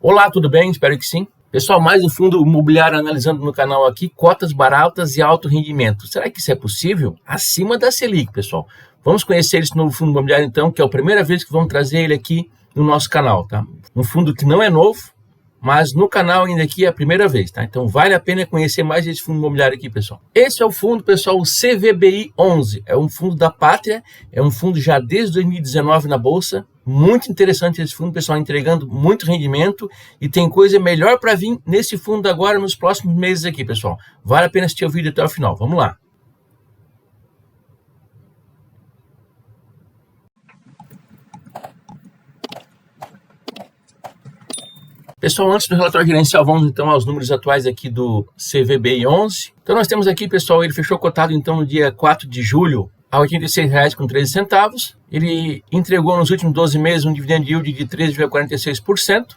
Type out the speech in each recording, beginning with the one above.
Olá, tudo bem? Espero que sim. Pessoal, mais um fundo imobiliário analisando no canal aqui, cotas baratas e alto rendimento. Será que isso é possível? Acima da Selic, pessoal. Vamos conhecer esse novo fundo imobiliário então, que é a primeira vez que vamos trazer ele aqui no nosso canal, tá? Um fundo que não é novo, mas no canal ainda aqui é a primeira vez, tá? Então vale a pena conhecer mais esse fundo imobiliário aqui, pessoal. Esse é o fundo, pessoal, o CVBI 11. É um fundo da Pátria, é um fundo já desde 2019 na Bolsa. Muito interessante esse fundo, pessoal, entregando muito rendimento e tem coisa melhor para vir nesse fundo agora nos próximos meses aqui, pessoal. Vale a pena assistir o vídeo até o final. Vamos lá. Pessoal, antes do relatório gerencial, vamos então aos números atuais aqui do CVBI 11. Então nós temos aqui, pessoal, ele fechou cotado então no dia 4 de julho a R$ 86,13. Ele entregou nos últimos 12 meses um dividend yield de 13,46%.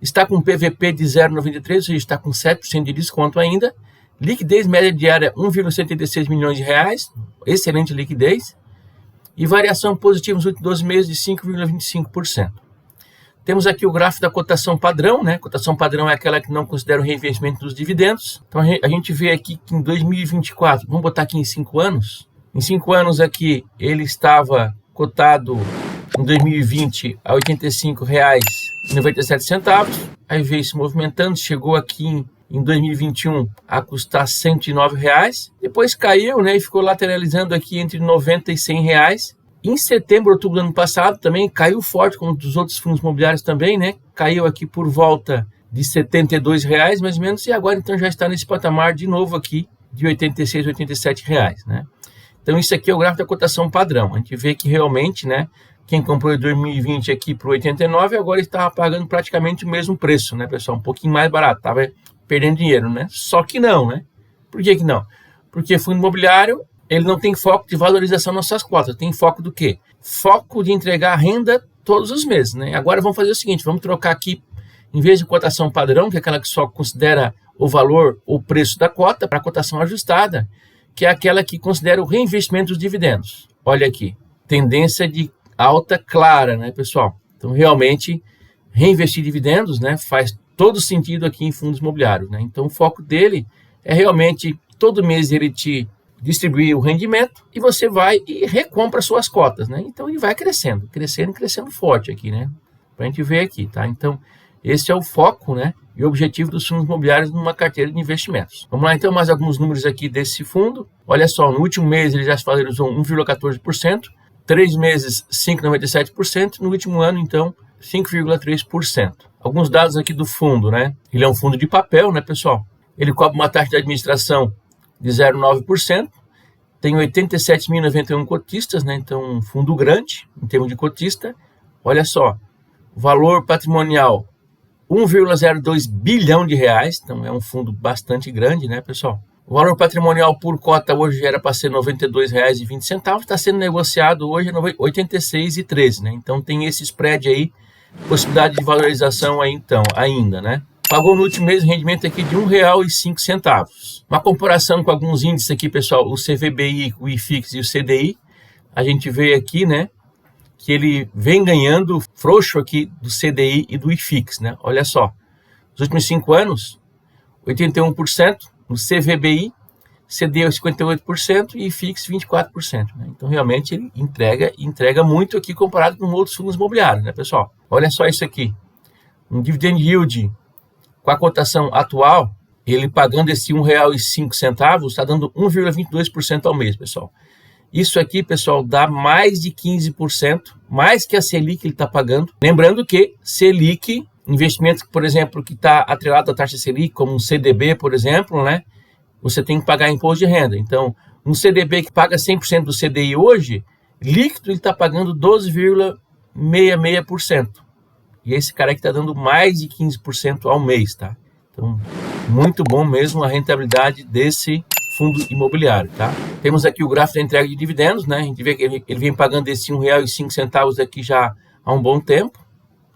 Está com PVP de 0,93, ou seja, está com 7% de desconto ainda. Liquidez média diária 1,76 milhões de reais, excelente liquidez. E variação positiva nos últimos 12 meses de 5,25%. Temos aqui o gráfico da cotação padrão, né? Cotação padrão é aquela que não considera o reinvestimento dos dividendos. Então a gente vê aqui que em 2024, vamos botar aqui em 5 anos. Em 5 anos aqui ele estava cotado em 2020 a R$ 85,97. Aí veio se movimentando, chegou aqui em 2021 a custar R$ 109. Depois caiu, né? E ficou lateralizando aqui entre R$ 90 e R$ 100. Em setembro, outubro do ano passado, também caiu forte, como dos outros fundos imobiliários também, né? Caiu aqui por volta de R$ 72, mais ou menos, e agora então já está nesse patamar de novo aqui, de R$ 86, R$ 87, né? Então isso aqui é o gráfico da cotação padrão. A gente vê que realmente, né? Quem comprou em 2020 aqui por 89, agora estava pagando praticamente o mesmo preço, né, pessoal? Um pouquinho mais barato, estava perdendo dinheiro, né? Só que não, né? Por que que não? Porque fundo imobiliário, ele não tem foco de valorização nas suas cotas. Tem foco do quê? Foco de entregar renda todos os meses, né? Agora vamos fazer o seguinte, vamos trocar aqui, em vez de cotação padrão, que é aquela que só considera o valor ou preço da cota, para a cotação ajustada, que é aquela que considera o reinvestimento dos dividendos. Olha aqui, tendência de alta clara, né, pessoal? Então, realmente, reinvestir dividendos, né, faz todo sentido aqui em fundos imobiliários, né? Então, o foco dele é realmente, todo mês ele te distribuir o rendimento e você vai e recompra suas cotas, né? Então ele vai crescendo forte aqui, né? Pra gente ver aqui, tá? Então esse é o foco, né? E o objetivo dos fundos imobiliários numa carteira de investimentos. Vamos lá então, mais alguns números aqui desse fundo. Olha só, no último mês ele já se valorizou 1,14%, 3 meses 5,97%, no último ano então 5,3%. Alguns dados aqui do fundo, né? Ele é um fundo de papel, né, pessoal? Ele cobra uma taxa de administração de 0,9%, tem 87.091 cotistas, né? Então um fundo grande em termos de cotista. Olha só, valor patrimonial 1,02 bilhão de reais, então é um fundo bastante grande, né, pessoal? O valor patrimonial por cota hoje era para ser R$ 92,20, está sendo negociado hoje a R$ 86,13, né? Então tem esse spread aí, possibilidade de valorização aí então, ainda, né? Pagou no último mês um rendimento aqui de R$ 1,05. Uma comparação com alguns índices aqui, pessoal, o CVBI, o IFIX e o CDI, a gente vê aqui, né, que ele vem ganhando frouxo aqui do CDI e do IFIX, né? Olha só, nos últimos 5 anos, 81% no CVBI, CDI 58% e IFIX 24%, né? Então, realmente, ele entrega muito aqui comparado com outros fundos imobiliários, né, pessoal? Olha só isso aqui, um dividend yield com a cotação atual, ele pagando esse R$ 1,05, está dando 1,22% ao mês, pessoal. Isso aqui, pessoal, dá mais de 15%, mais que a Selic ele está pagando. Lembrando que Selic, investimento, por exemplo, que está atrelado à taxa Selic, como um CDB, por exemplo, né? Você tem que pagar imposto de renda. Então, um CDB que paga 100% do CDI hoje, líquido ele está pagando 12,66%. E esse cara aqui está dando mais de 15% ao mês, tá? Então, muito bom mesmo a rentabilidade desse fundo imobiliário, tá? Temos aqui o gráfico da entrega de dividendos, né? A gente vê que ele vem pagando esse R$ 1,05 aqui já há um bom tempo,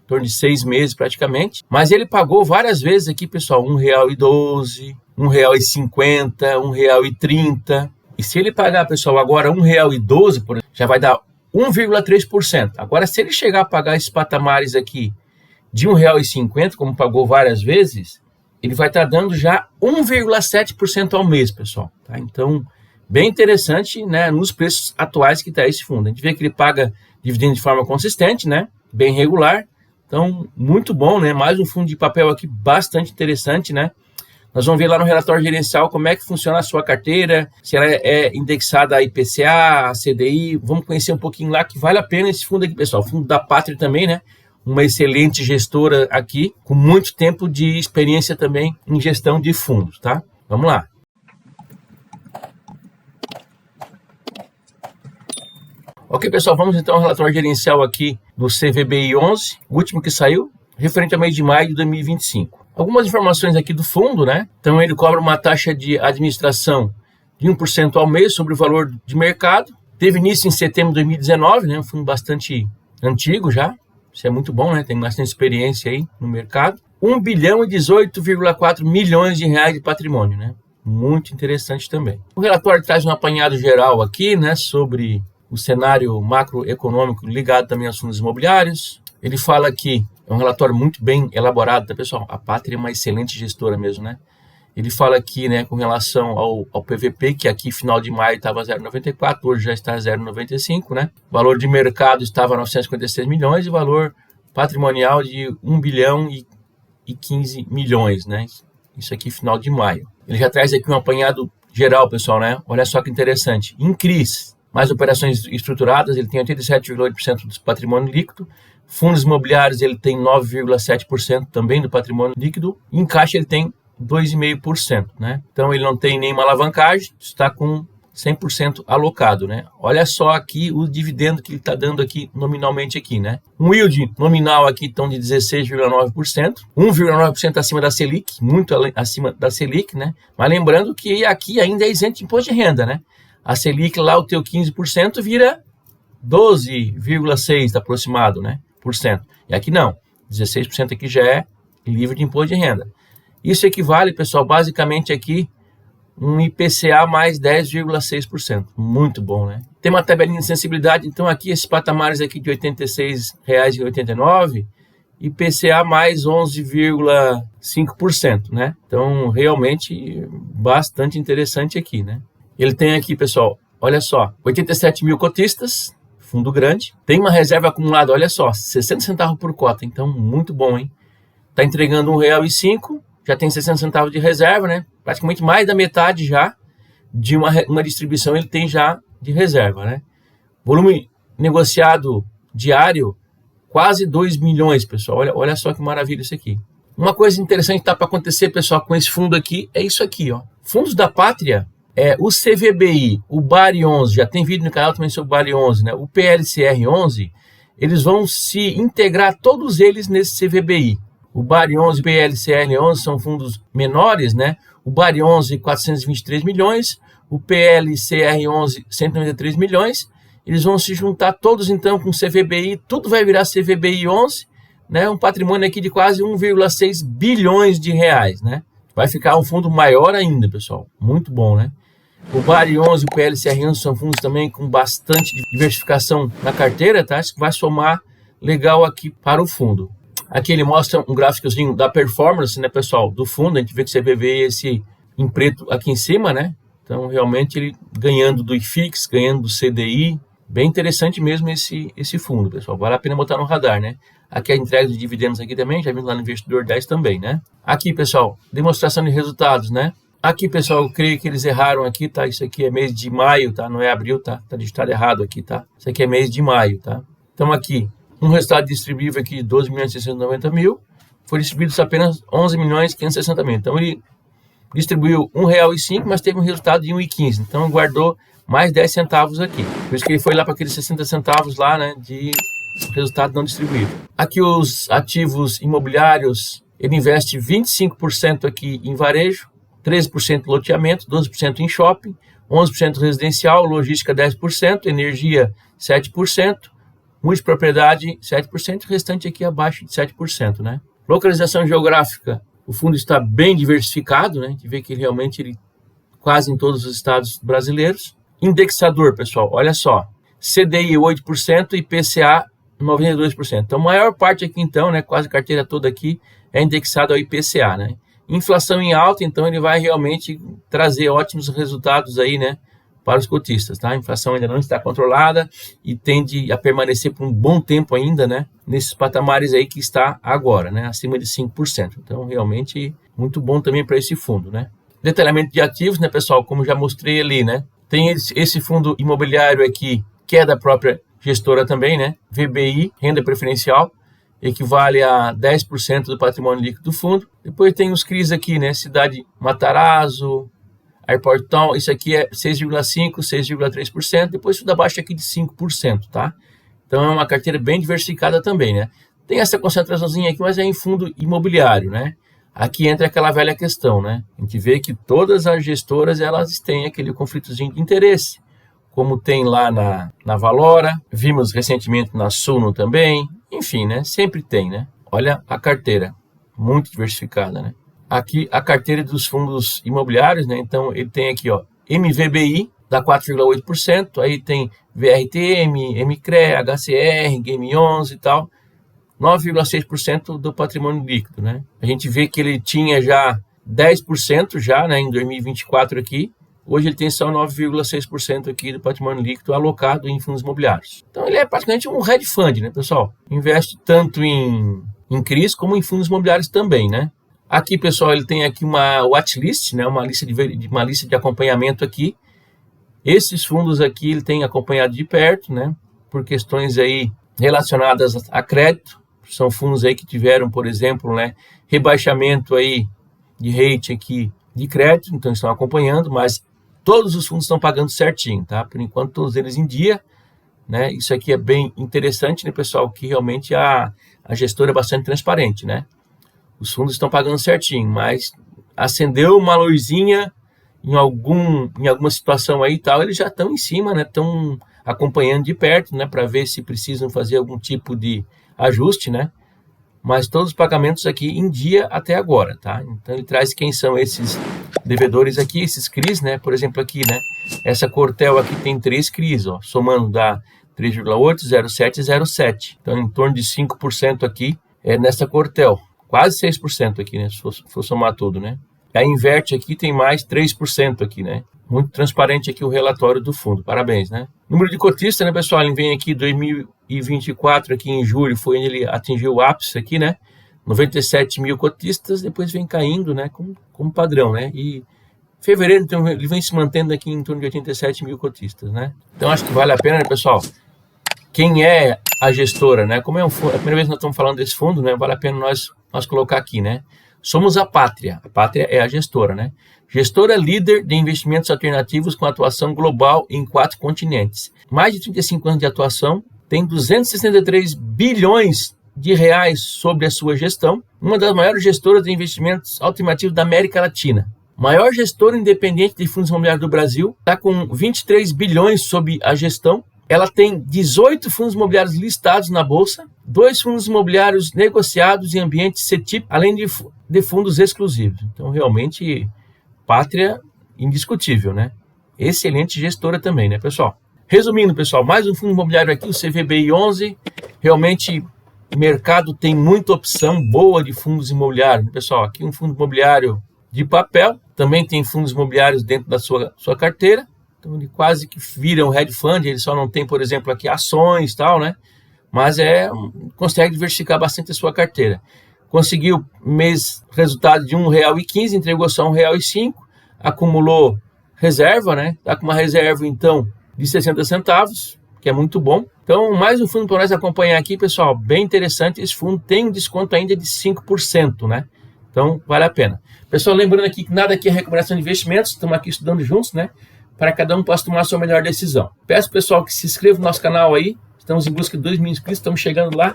em torno de 6 meses praticamente. Mas ele pagou várias vezes aqui, pessoal, R$ 1,12, R$ 1,50, R$ 1,30. E se ele pagar, pessoal, agora R$ 1,12, por exemplo, já vai dar 1,3%. Agora, se ele chegar a pagar esses patamares aqui de R$ 1,50, como pagou várias vezes, ele vai estar dando já 1,7% ao mês, pessoal. Tá? Então, bem interessante, né, nos preços atuais que está esse fundo. A gente vê que ele paga dividendo de forma consistente, né, bem regular. Então, muito bom, né? Mais um fundo de papel aqui bastante interessante, né? Nós vamos ver lá no relatório gerencial como é que funciona a sua carteira, se ela é indexada a IPCA, a CDI. Vamos conhecer um pouquinho lá, que vale a pena esse fundo aqui, pessoal. O fundo da Pátria também, né? Uma excelente gestora aqui, com muito tempo de experiência também em gestão de fundos, tá? Vamos lá. Ok, pessoal, vamos então ao relatório gerencial aqui do CVBI 11, o último que saiu, referente ao mês de maio de 2025. Algumas informações aqui do fundo, né? Então, ele cobra uma taxa de administração de 1% ao mês sobre o valor de mercado. Teve início em setembro de 2019, né? Um fundo bastante antigo já. Isso é muito bom, né? Tem bastante experiência aí no mercado. 1 bilhão e 18,4 milhões de reais de patrimônio, né? Muito interessante também. O relatório traz um apanhado geral aqui, né? Sobre o cenário macroeconômico ligado também aos fundos imobiliários. Ele fala que é um relatório muito bem elaborado, tá, pessoal? A Pátria é uma excelente gestora mesmo, né? Ele fala aqui, né, com relação ao PVP, que aqui final de maio estava 0,94, hoje já está 0,95, né? O valor de mercado estava 956 milhões e o valor patrimonial de 1 bilhão e 15 milhões, né? Isso aqui final de maio. Ele já traz aqui um apanhado geral, pessoal, né? Olha só que interessante. Em CRIs, mais operações estruturadas, ele tem 87,8% do patrimônio líquido. Fundos imobiliários, ele tem 9,7% também do patrimônio líquido. Em caixa, ele tem 2,5%, né? Então, ele não tem nenhuma alavancagem, está com 100% alocado, né? Olha só aqui o dividendo que ele está dando aqui nominalmente aqui, né? Um yield nominal aqui estão de 16,9%, 1,9% acima da Selic, muito acima da Selic, né? Mas lembrando que aqui ainda é isento de imposto de renda, né? A Selic lá, o teu 15% vira 12,6% aproximado, né? E aqui não, 16% aqui já é livre de imposto de renda. Isso equivale, pessoal, basicamente aqui um IPCA mais 10,6%. Muito bom, né? Tem uma tabelinha de sensibilidade, então aqui esses patamares aqui de R$ 86,89, IPCA mais 11,5%, né? Então, realmente, bastante interessante aqui, né? Ele tem aqui, pessoal, olha só, 87 mil cotistas, fundo grande, tem uma reserva acumulada, olha só, 60 centavos por cota, então muito bom, hein? Está entregando R$ 1,05, já tem 60 centavos de reserva, né? Praticamente mais da metade já de uma distribuição ele tem já de reserva, né? Volume negociado diário, quase 2 milhões, pessoal, olha só que maravilha isso aqui. Uma coisa interessante que está para acontecer, pessoal, com esse fundo aqui, é isso aqui, ó. Fundos da Pátria, o CVBI, o BARI 11, já tem vídeo no canal também sobre o BARI 11, né? O PLCR 11, eles vão se integrar todos eles nesse CVBI. O BARI 11 e o PLCR 11 são fundos menores, né? O BARI 11, 423 milhões, o PLCR 11, 193 milhões. Eles vão se juntar todos, então, com o CVBI, tudo vai virar CVBI 11, né? Um patrimônio aqui de quase 1,6 bilhões de reais, né? Vai ficar um fundo maior ainda, pessoal. Muito bom, né? O BARI 11 e o PLCR 11 são fundos também com bastante diversificação na carteira, tá? Isso vai somar legal aqui para o fundo. Aqui ele mostra um gráficozinho da performance, né, pessoal, do fundo. A gente vê que você vê esse em preto aqui em cima, né? Então, realmente, ele ganhando do IFIX, ganhando do CDI. Bem interessante mesmo esse fundo, pessoal. Vale a pena botar no radar, né? Aqui a entrega de dividendos aqui também, já vimos lá no Investidor 10 também, né? Aqui, pessoal, demonstração de resultados, né? Aqui, pessoal, eu creio que eles erraram aqui, tá? Isso aqui é mês de maio, tá? Não é abril, tá? Tá digitado errado aqui, tá? Isso aqui é mês de maio, tá? Então, aqui, um resultado distribuível aqui de 12.690.000, foi distribuído apenas 11.560.000. Então, ele distribuiu R$ 1,05, mas teve um resultado de R$ 1,15. Então, guardou mais 10 centavos aqui. Por isso que ele foi lá para aqueles 60 centavos lá, né? De resultado não distribuído. Aqui os ativos imobiliários, ele investe 25% aqui em varejo, 13% em loteamento, 12% em shopping, 11% residencial, logística 10%, energia 7%, multipropriedade 7%, o restante aqui abaixo de 7%, né? Localização geográfica, o fundo está bem diversificado, né? A gente vê que realmente quase em todos os estados brasileiros. Indexador, pessoal, olha só, CDI 8%, IPCA 92%. Então, a maior parte aqui, então, né, quase a carteira toda aqui é indexada ao IPCA, né? Inflação em alta, então ele vai realmente trazer ótimos resultados aí, né, para os cotistas, tá? A inflação ainda não está controlada e tende a permanecer por um bom tempo ainda, né, nesses patamares aí que está agora, né, acima de 5%. Então, realmente, muito bom também para esse fundo, né? Detalhamento de ativos, né, pessoal, como já mostrei ali, né? Tem esse fundo imobiliário aqui, que é da própria gestora também, né? VBI, renda preferencial, equivale a 10% do patrimônio líquido do fundo. Depois tem os CRIs aqui, né? Cidade Matarazzo, Airport Town, isso aqui é 6,5%, 6,3%. Depois tudo abaixo aqui de 5%, tá? Então é uma carteira bem diversificada também, né? Tem essa concentraçãozinha aqui, mas é em fundo imobiliário, né? Aqui entra aquela velha questão, né? A gente vê que todas as gestoras, elas têm aquele conflitozinho de interesse, como tem lá na Valora, vimos recentemente na Suno também, enfim, né? Sempre tem, né? Olha a carteira, muito diversificada, né? Aqui a carteira dos fundos imobiliários, né? Então ele tem aqui, ó, MVBI, dá 4,8%, aí tem VRTM, MCRE, HCR, Game 11 e tal, 9,6% do patrimônio líquido, né? A gente vê que ele tinha já 10% já, né, em 2024 aqui. Hoje ele tem só 9,6% aqui do patrimônio líquido alocado em fundos imobiliários. Então ele é praticamente um hedge fund, né, pessoal? Investe tanto em CRIs como em fundos imobiliários também, né? Aqui, pessoal, ele tem aqui uma watchlist, né, uma lista de acompanhamento aqui. Esses fundos aqui ele tem acompanhado de perto, né, por questões aí relacionadas a crédito. São fundos aí que tiveram, por exemplo, né, rebaixamento aí de rate aqui de crédito, então estão acompanhando, mas todos os fundos estão pagando certinho, tá? Por enquanto, todos eles em dia, né? Isso aqui é bem interessante, né, pessoal? Que realmente a gestora é bastante transparente, né? Os fundos estão pagando certinho, mas acendeu uma luzinha em alguma situação aí e tal, eles já estão em cima, né? Estão acompanhando de perto, né? Para ver se precisam fazer algum tipo de ajuste, né? Mas todos os pagamentos aqui em dia até agora, tá? Então ele traz quem são esses devedores aqui, esses CRIs, né? Por exemplo aqui, né? Essa Cortel aqui tem 3 CRIs, ó, somando dá 3,8, 0,7 e 0,7. Então em torno de 5% aqui é nessa Cortel, quase 6% aqui, né? Se for somar tudo, né? A Inverte aqui tem mais 3% aqui, né? Muito transparente aqui o relatório do fundo, parabéns, né? Número de cotistas, né, pessoal? Ele vem aqui 2024, aqui em julho, foi onde ele atingiu o ápice aqui, né? 97 mil cotistas, depois vem caindo, né? Como padrão, né? E fevereiro, então, ele vem se mantendo aqui em torno de 87 mil cotistas, né? Então, acho que vale a pena, né, pessoal? Quem é a gestora, né? Como é a primeira vez que nós estamos falando desse fundo, né? Vale a pena nós colocar aqui, né? Somos a Pátria é a gestora, né? Gestora líder de investimentos alternativos com atuação global em 4 continentes. Mais de 35 anos de atuação, tem 263 bilhões de reais sobre a sua gestão, uma das maiores gestoras de investimentos alternativos da América Latina. Maior gestora independente de fundos imobiliários do Brasil, está com 23 bilhões sob a gestão. Ela tem 18 fundos imobiliários listados na Bolsa, 2 fundos imobiliários negociados em ambiente CETIP, além de fundos exclusivos. Então, realmente, Pátria indiscutível, né? Excelente gestora também, né, pessoal? Resumindo, pessoal, mais um fundo imobiliário aqui, o CVBI 11. Realmente, o mercado tem muita opção boa de fundos imobiliários, né, pessoal? Aqui um fundo imobiliário de papel, também tem fundos imobiliários dentro da sua carteira. Então, ele quase que vira um hedge fund, ele só não tem, por exemplo, aqui ações e tal, né? Mas consegue diversificar bastante a sua carteira. Conseguiu resultado de R$ 1,15, entregou só R$ 1,05, acumulou reserva, né? Está com uma reserva, então, de 60 centavos, que é muito bom. Então, mais um fundo para nós acompanhar aqui, pessoal, bem interessante. Esse fundo tem um desconto ainda de 5%, né? Então, vale a pena. Pessoal, lembrando aqui que nada aqui é recomendação de investimentos, estamos aqui estudando juntos, né? Para cada um possa tomar a sua melhor decisão. Peço, pessoal, que se inscreva no nosso canal aí. Estamos em busca de 2 mil inscritos, estamos chegando lá.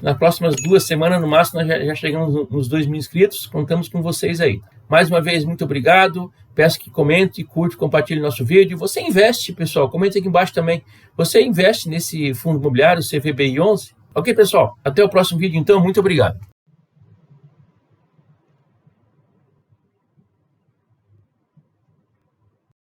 Nas próximas 2 semanas, no máximo, nós já chegamos nos 2 mil inscritos. Contamos com vocês aí. Mais uma vez, muito obrigado. Peço que comente, curte, compartilhe nosso vídeo. Você investe, pessoal, comente aqui embaixo também. Você investe nesse fundo imobiliário CVBI 11? Ok, pessoal? Até o próximo vídeo, então. Muito obrigado.